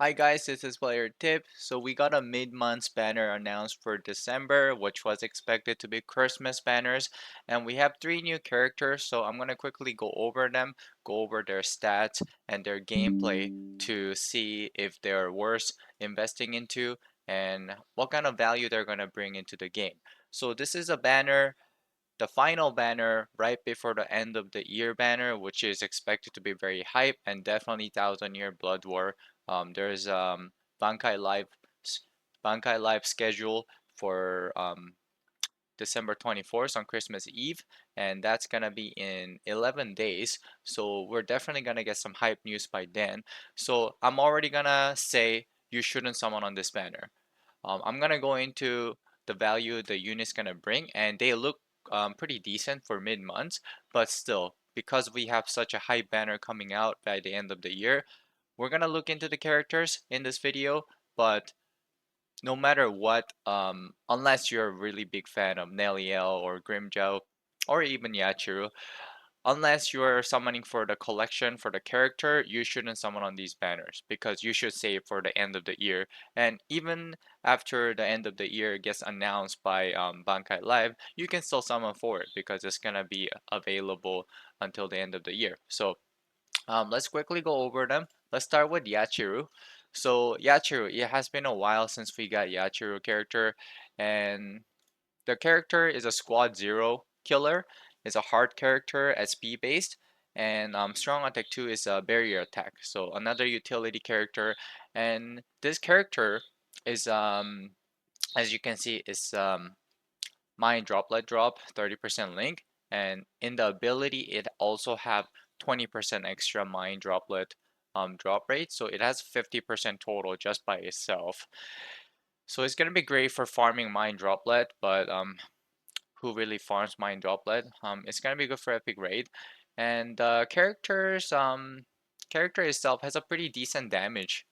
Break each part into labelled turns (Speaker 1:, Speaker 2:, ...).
Speaker 1: Hi guys, this is Player Tip. So we got a mid-month banner announced for December, which was expected to be Christmas banners, and we have three new characters. So I'm gonna quickly go over them, go over their stats and their gameplay to see if they're worth investing into and what kind of value they're gonna bring into the game. So this is a banner, the final banner right before the end of the year banner, which is expected to be very hype and definitely Thousand Year Blood War. There's Bankai Live Bankai Live schedule for December 24th on Christmas Eve, and that's gonna be in 11 days. So we're definitely gonna get some hype news by then. So I'm already gonna say you shouldn't summon on this banner. I'm gonna go into the value the unit's gonna bring, and they look pretty decent for mid-months, but still, because we have such a high banner coming out by the end of the year, we're gonna look into the characters in this video, but no matter what, unless you're a really big fan of Neliel or Grimjow, or even Yachiru, unless you're summoning for the collection for the character, you shouldn't summon on these banners because you should save for the end of the year. And even after the end of the year gets announced by Bankai Live, you can still summon for it because it's gonna be available until the end of the year. So let's quickly go over them. Let's start with Yachiru. So Yachiru, it has been a while since we got Yachiru character, and the character is a squad zero killer. Is a hard character, SP based, and strong attack 2 is a barrier attack. So another utility character, and this character is as you can see is mind droplet drop 30% link, and in the ability it also have 20% extra mind droplet drop rate. So it has 50% total just by itself. So it's gonna be great for farming mind droplet, but who really farms Mind Droplet. It's gonna be good for Epic Raid, and the character itself has a pretty decent damage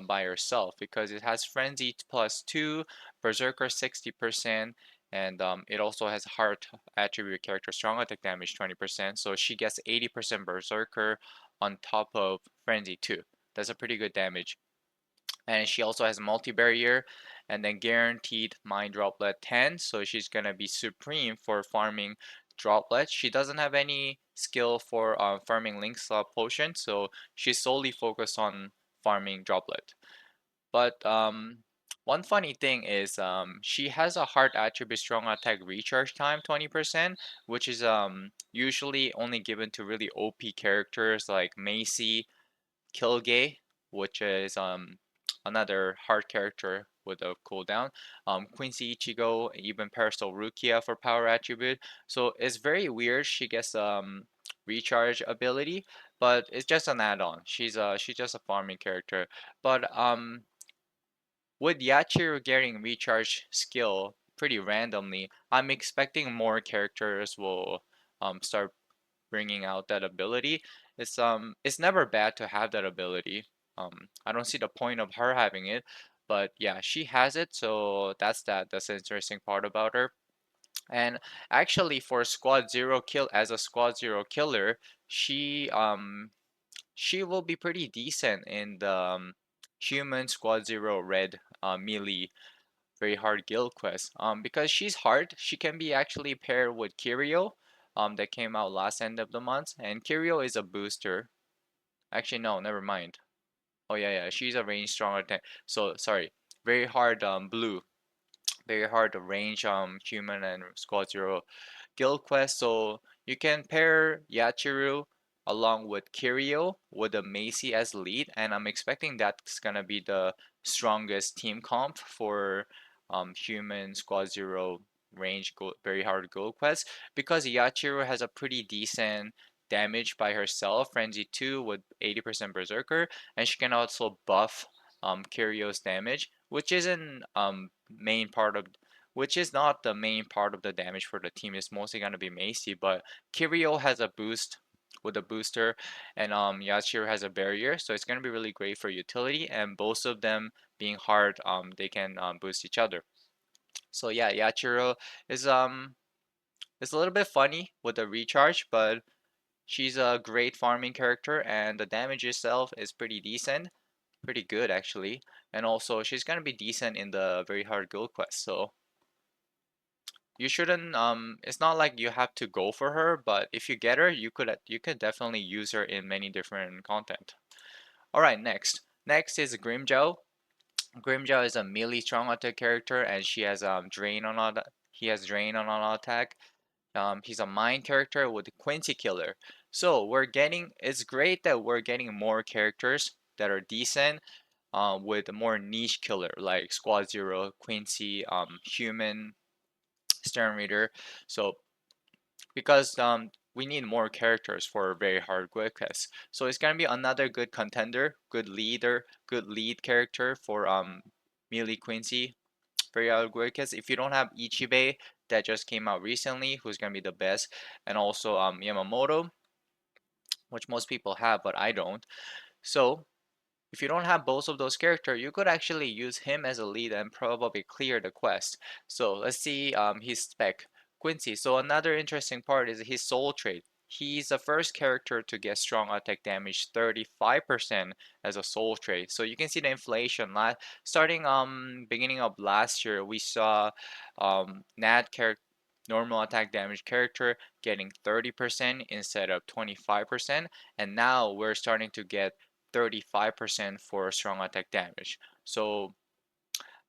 Speaker 1: by herself because it has Frenzy +2, Berserker 60%, and it also has Heart attribute character strong attack damage 20%. So she gets 80% Berserker on top of Frenzy 2. That's a pretty good damage, and she also has multi-barrier and then guaranteed mind droplet 10, so she's gonna be supreme for farming droplets. She doesn't have any skill for farming link slot potion, so she's solely focused on farming droplet. But one funny thing is she has a heart attribute strong attack recharge time 20%, which is usually only given to really OP characters like Macy, Kilgay, which is another hard character with a cooldown. Quincy Ichigo, even Parasol Rukia for power attribute. So it's very weird. She gets recharge ability, but it's just an add-on. She's just a farming character. But with Yachiru getting recharge skill pretty randomly, I'm expecting more characters will start bringing out that ability. It's never bad to have that ability. I don't see the point of her having it, but yeah, she has it, so that's the interesting part about her. And actually for squad zero kill as a squad zero killer, she she will be pretty decent in the human squad zero red melee very hard guild quest. Because she's hard, she can be actually paired with Kirio, that came out last end of the month, and Kirio is a booster. Actually, no, never mind. Oh yeah, yeah, she's a range stronger than. So sorry, very hard blue, very hard to range human and squad zero guild quest. So you can pair Yachiru along with Kirio with a Macy as lead, and I'm expecting that's gonna be the strongest team comp for human squad zero range very hard gold quest because Yachiru has a pretty decent damage by herself, Frenzy 2 with 80% Berserker, and she can also buff Kirio's damage, which isn't main part of which is not the main part of the damage for the team. It's mostly gonna be Macy, but Kirio has a boost with a booster, and Yashiro has a barrier, so it's gonna be really great for utility. And both of them being hard, they can boost each other. So yeah, Yachiro is a little bit funny with the recharge, but she's a great farming character, and the damage itself is pretty decent. pretty good actually. And also she's gonna be decent in the very hard guild quest. So you shouldn't it's not like you have to go for her, but if you get her, you could definitely use her in many different content. All right, next. Next is Grimjow. Grimjow is a melee strong attack character and she has drain on all he has drain on all attack. He's a mine character with Quincy Killer. So it's great that we're getting more characters that are decent with more niche killer like Squad Zero, Quincy, Human, Stern Reader. So because we need more characters for a very hard quest. So it's gonna be another good contender, good leader, good lead character for Melee Quincy. Very hard quest. If you don't have Ichibei that just came out recently, who's gonna be the best, and also Yamamoto, which most people have, but I don't. So if you don't have both of those characters, you could actually use him as a lead and probably clear the quest. So let's see his spec. Quincy. So another interesting part is his soul trait. He's the first character to get strong attack damage 35% as a soul trait. So you can see the inflation. Starting beginning of last year, we saw Nat character normal attack damage character getting 30% instead of 25%, and now we're starting to get 35% for strong attack damage. So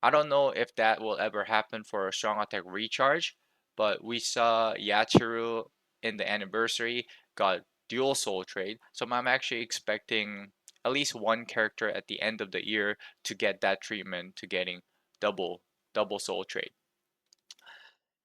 Speaker 1: I don't know if that will ever happen for a strong attack recharge, but we saw Yachiru in the anniversary got dual soul trade. So I'm actually expecting at least one character at the end of the year to get that treatment to getting double double soul trade.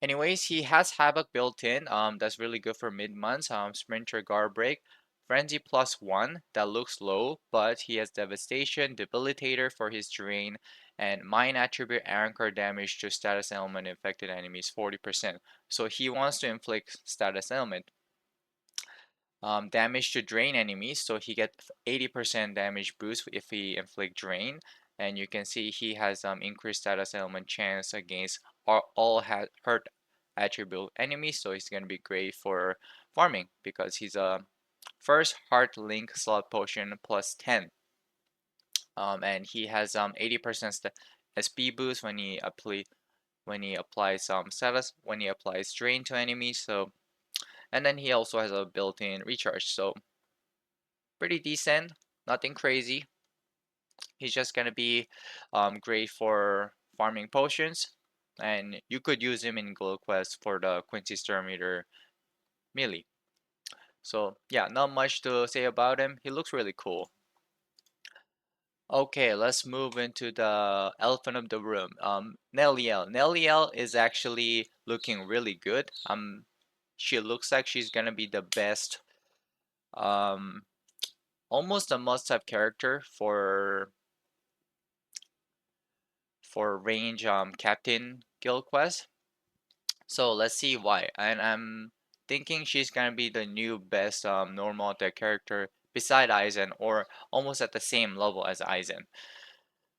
Speaker 1: Anyways, he has Havoc built in. That's really good for mid months. Sprinter guard break. Frenzy +1, that looks low, but he has Devastation, Debilitator for his drain, and Mine attribute anchor damage to status element infected enemies 40%. So he wants to inflict status element damage to drain enemies, so he gets 80% damage boost if he inflict drain. And you can see he has increased status element chance against all hurt attribute enemies, so he's gonna be great for farming because he's a first heart link slot potion +10. And he has 80% SP boost when he applies status when he applies drain to enemies. So and then he also has a built-in recharge. So pretty decent, nothing crazy. He's just gonna be great for farming potions, and you could use him in Gold Quest for the Quincy Sturmeter melee. So yeah, not much to say about him. He looks really cool. Okay, let's move into the elephant of the room. Neliel. Neliel is actually looking really good. She looks like she's gonna be the best. Almost a must-have character for range captain guild quest. So let's see why. And I'm thinking she's gonna be the new best normal attack character beside Aizen or almost at the same level as Aizen.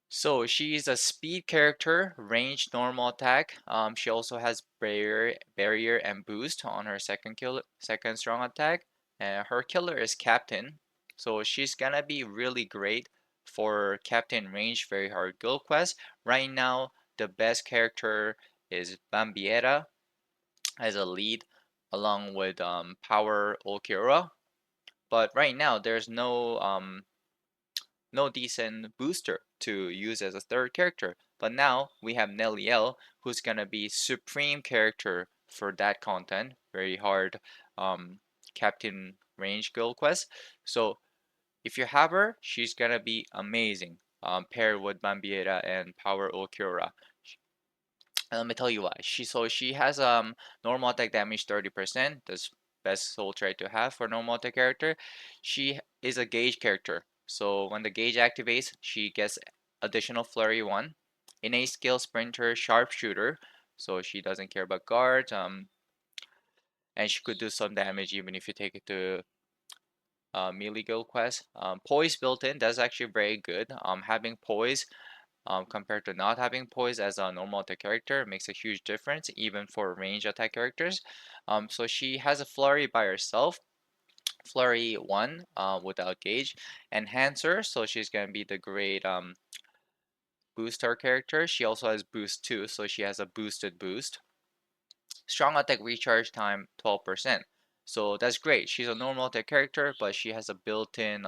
Speaker 1: So she's a speed character, range normal attack. She also has barrier and boost on her second strong attack. And her killer is Captain. So she's gonna be really great for Captain range, very hard guild quest. Right now, the best character is Bambiera as a lead, along with Power Ulquiorra. But right now, there's no decent booster to use as a third character. But now we have Neliel, who's gonna be supreme character for that content. Very hard Captain Range Guild quest. So if you have her, she's gonna be amazing. Paired with Bambiera and Power Ulquiorra. And let me tell you why. She has normal attack damage 30%. That's best soul trait to have for normal attack character. She is a gauge character. So when the gauge activates, she gets additional flurry 1. Innate skill sprinter sharpshooter. So she doesn't care about guards. And she could do some damage even if you take it to melee guild quest. Poise built in, that's actually very good. Having poise compared to not having poise as a normal attack character makes a huge difference even for range attack characters. So she has a flurry by herself, Flurry 1 without gauge. Enhancer, so she's gonna be the great booster character. She also has boost 2, so she has a boosted boost. Strong attack recharge time 12%. So that's great. She's a normal attack character, but she has a built-in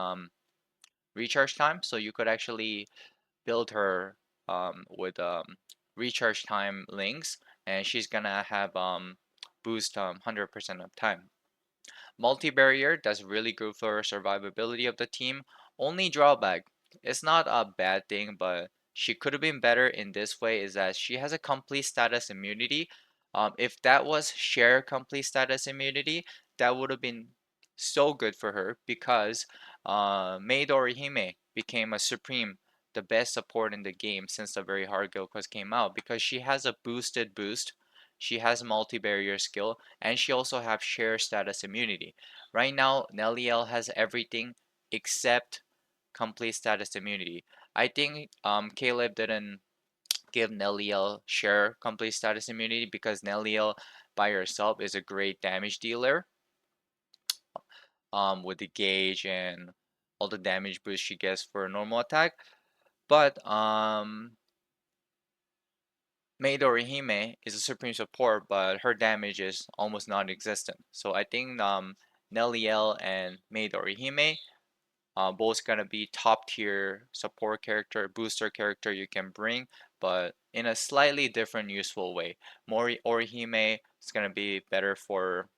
Speaker 1: recharge time, so you could actually build her with recharge time links, and she's gonna have boost 100% of time. Multi-barrier, that's really good for survivability of the team. Only drawback, it's not a bad thing, but she could have been better in this way is that she has a complete status immunity. If that was share complete status immunity, that would have been so good for her because Maid Orihime became a supreme, the best support in the game since the very hard guild quest came out because she has a boosted boost, she has multi-barrier skill, and she also have share status immunity. Right now, Neliel has everything except complete status immunity. I think Caleb didn't give Neliel share complete status immunity because Neliel by herself is a great damage dealer with the gauge and all the damage boost she gets for a normal attack. But Maid Orihime is a supreme support, but her damage is almost non-existent. So I think Neliel and Maid Orihime both gonna be top tier support character, booster character you can bring, but in a slightly different useful way. Mori Orihime is gonna be better for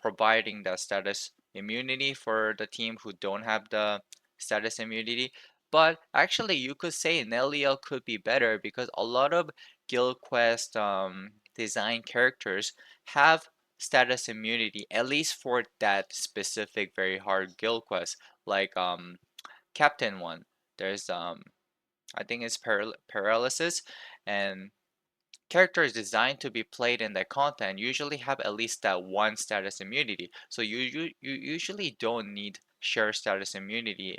Speaker 1: providing the status immunity for the team who don't have the status immunity. But actually, you could say Neliel could be better because a lot of Guild Quest design characters have status immunity, at least for that specific very hard Guild Quest, like Captain one. There's I think it's paralysis, and characters designed to be played in that content usually have at least that one status immunity. So you usually don't need share status immunity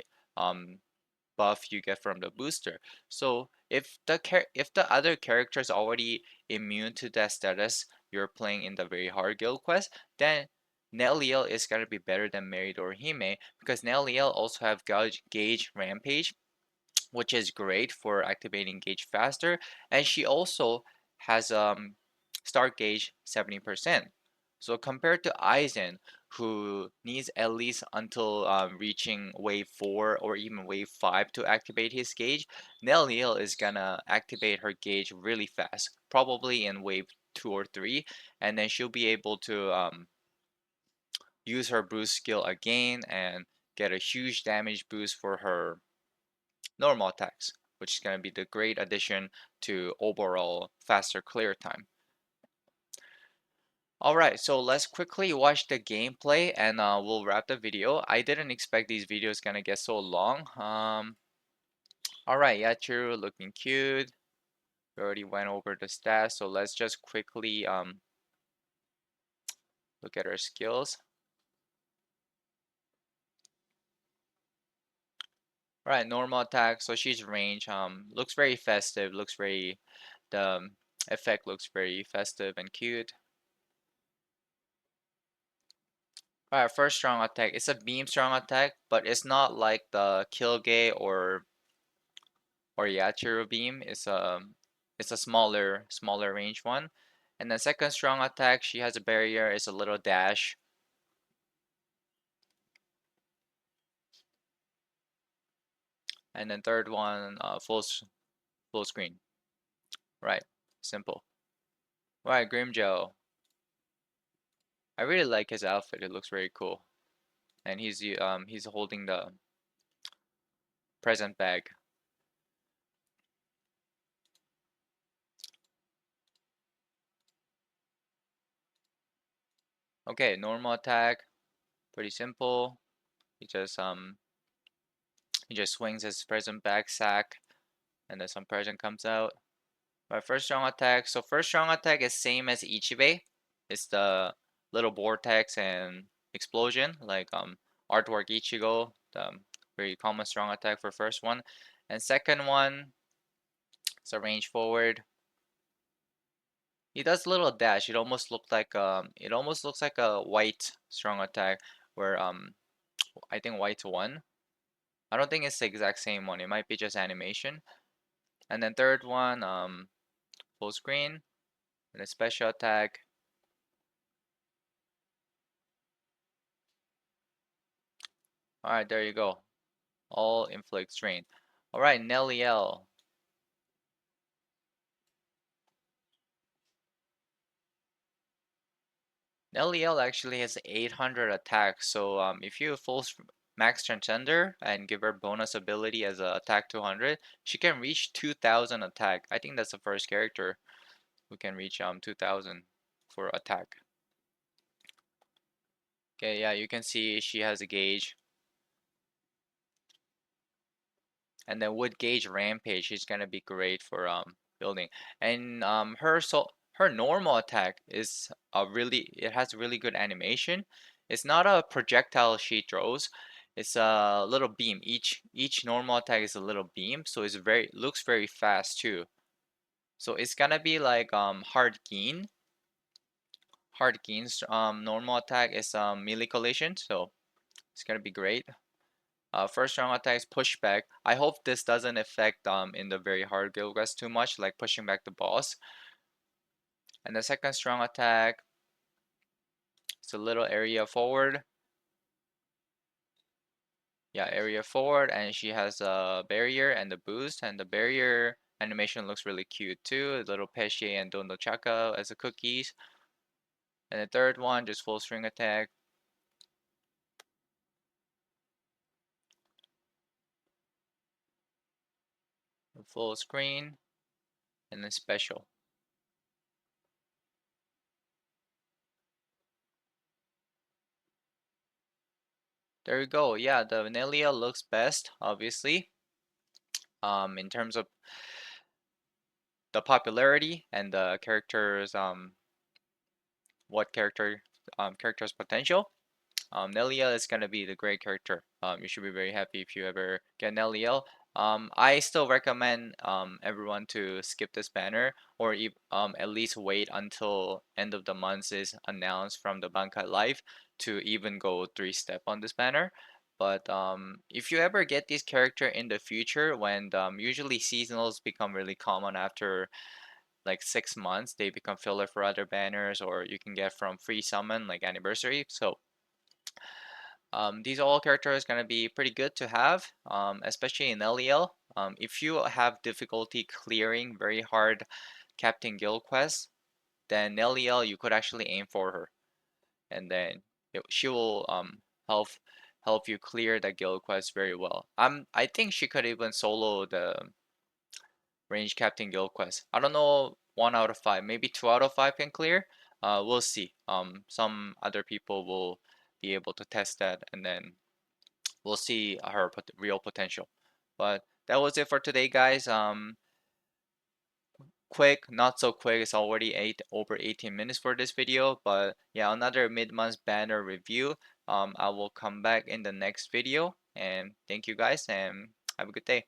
Speaker 1: buff you get from the booster. So if the other character is already immune to that status you're playing in the very hard guild quest, then Neliel is gonna be better than Married or Hime because Neliel also have gauge rampage, which is great for activating gauge faster, and she also has start gauge 70%. So compared to Aizen, who needs at least until reaching wave 4 or even wave 5 to activate his gauge, Neliel is gonna activate her gauge really fast, probably in wave 2 or 3, and then she'll be able to use her boost skill again and get a huge damage boost for her normal attacks, which is going to be the great addition to overall faster clear time. Alright, so let's quickly watch the gameplay and we'll wrap the video. I didn't expect these videos gonna get so long. Alright, Yachiru looking cute. We already went over the stats, so let's just quickly look at her skills. Alright, normal attack, so she's range. Looks very festive, looks very, the effect looks very festive and cute. Alright, first strong attack. It's a beam strong attack, but it's not like the Kilge or Yachiru beam. It's a smaller range one. And then second strong attack, she has a barrier. It's a little dash. And then third one, full screen. Right, simple. Right, Grimjo. I really like his outfit. It looks very cool. And he's holding the present bag. Okay, normal attack, pretty simple. He just um he just swings his present bag sack, and then some present comes out. My first strong attack. So first strong attack is same as Ichibe. It's the little vortex and explosion, like artwork Ichigo, the very common strong attack for first one. And second one, it's a range forward. He does a little dash. It almost looks like a white strong attack where I think white's one. I don't think it's the exact same one. It might be just animation. And then third one, full screen and a special attack. Alright, there you go. All inflict strain. Alright, Nelly L. Nelly L actually has 800 attack, so if you max transcender and give her bonus ability as a attack 200, she can reach 2000 attack. I think that's the first character who can reach 2000 for attack. Okay, yeah, you can see she has a gauge. And then with gauge rampage, she's gonna be great for building. And her normal attack is it has really good animation. It's not a projectile she throws. It's a little beam. Each normal attack is a little beam, so looks very fast too. So it's gonna be like hard Geen. Hard Geen's normal attack is melee collision, so it's gonna be great. First round attack is pushback. I hope this doesn't affect in the very hard guild quest too much, like pushing back the boss. And the second strong attack is a little area forward. Yeah, area forward, and she has a barrier and the boost, and the barrier animation looks really cute too. A little Pesce and Dondo Chaka as the cookies. And the third one, just full string attack. Full screen, and then special. There you go. Yeah, the Vanilla looks best, obviously. In terms of the popularity and the characters what character's potential. Neliel is gonna be the great character. You should be very happy if you ever get Neliel. I still recommend everyone to skip this banner or at least wait until end of the month is announced from the Bankai Live to even go 3-step on this banner. But if you ever get this character in the future, when usually seasonals become really common after like 6 months, they become filler for other banners, or you can get from free summon like anniversary. So these all characters gonna be pretty good to have, especially in LEL. If you have difficulty clearing very hard Captain Guild quests, then LEL you could actually aim for her, and then she will help you clear the guild quest very well. I think she could even solo the range captain guild quest. I don't know 1 out of 5, maybe 2 out of 5 can clear. We'll see. Some other people will be able to test that, and then we'll see her real potential. But that was it for today, guys. Quick, not so quick. It's already over 18 minutes for this video, but yeah, another mid-month banner review. I will come back in the next video, and thank you guys, and have a good day.